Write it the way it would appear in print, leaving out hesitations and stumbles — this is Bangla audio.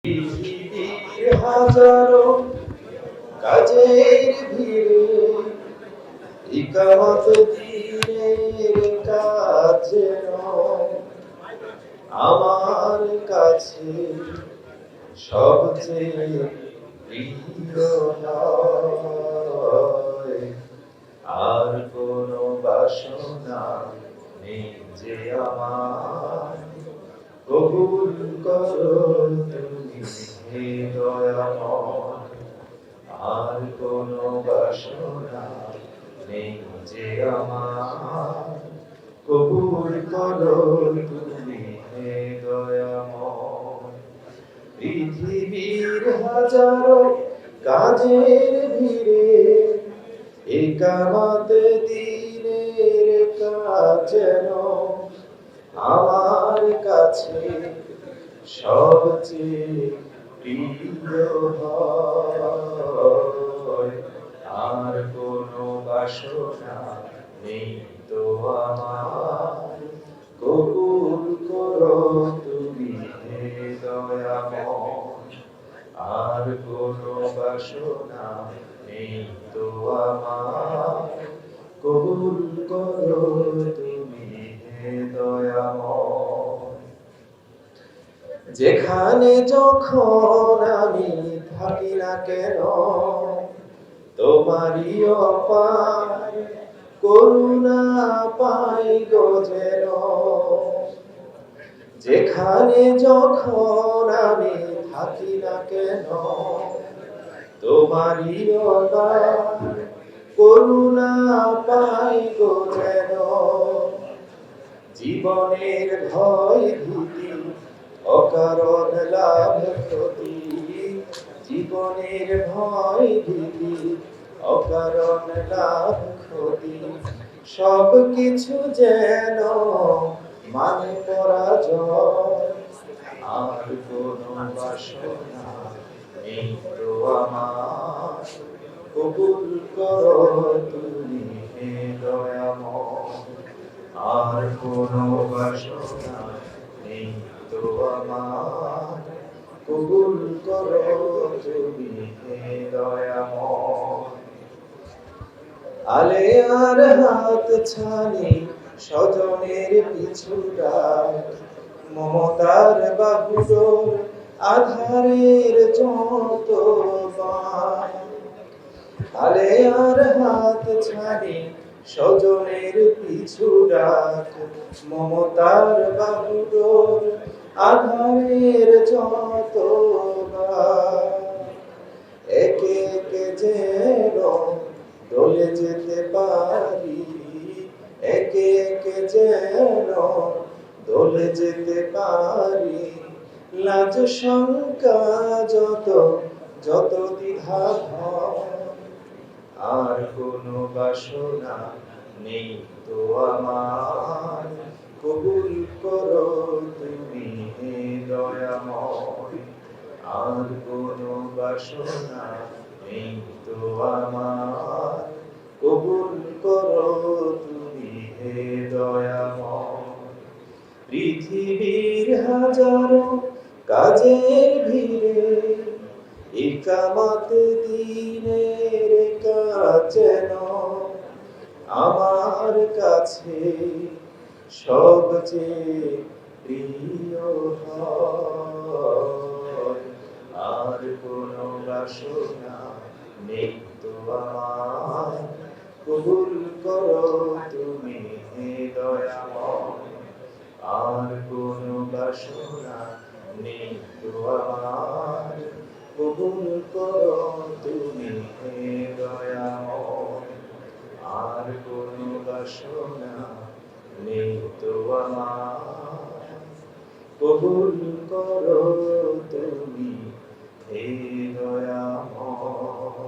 পৃথিবীর হাজারো কাজের ভিড়ে ইকামত দ্বীনের কাজ যেন আমার কাছে সবচেয়ে প্রিয় হয়। আর কোনো বাসনা নেই যে আমার, কবুল করো তুমি হে দয়াময়। আর কোনো বাসনা নেই যে আমার, কবুল করো তুমি হে দয়াময়। পৃথিবীর হাজারো কাজের ভিড়ে ইকামত দ্বীনের কাজ যেন আমার কাছে সবচেয়ে প্রিয় হয়। আর কোনো বাসনা নেই তো আমার, কবুল করো তুমি হে দয়াময়। আর কোনো বাসনা নেই তো আমার, কবুল করো তুমি হে দয়াময়। যেখানে যখন আমি থাকি না কেন, তোমারই অপার করুণা পাই গো যেন। যেখানে যখন আমি থাকি না কেন, তোমারই অপার করুণা পাই গো যেন। জীবনের ভয় ভীতি অকারণ লাভ ক্ষতি, জীবনের ভয় ভীতি অকারণ লাভ ক্ষতি, সব কিছু যেন মানে পরাজয়। আর কোনো বাসনা নেই তো আমার, কবুল করো তুমি হে দয়াময়। আর কোনো বাসনা নেই তো আমার, কবুল করো তুমি হে দয়াময়। আলে আর হাত ছানি স্বজনের পিছু ডাক, মমতার বাহুডোর আধারের যত বাঁক। আলে আর হাত ছানি স্বজনের পিছু ডাক, মমতার বাহুডোর আধারের যত বাঁক। একে একে যেন দলে যেতে পারি, একে একে যেন দলে যেতে পারি। লাজ শঙ্কা যত যত দ্বিধা ভয়, আর কোনো বাসনা নেই তো আমার, কবুল করো তুমি হে দয়াময়। আর কোনো বাসনা নেই তো আমার, কবুল করো তুমি হে দয়াময়। পৃথিবীর হাজারো কাজের ভিড়ে ইকামত দ্বীনের কাজ যেন আমার কাছে সবচেয়ে প্রিয় হয়। আর কোনো বাসনা নেই তো আমার, কবুল করো তুমি হে দয়াময়। আর কোনো বাসনা নেই তো আমার, কবুল করো তুমি হে দয়াময়। আর কোনো বাসনা নেই তো আমার, কবুল করো তুমি হে দয়াময়।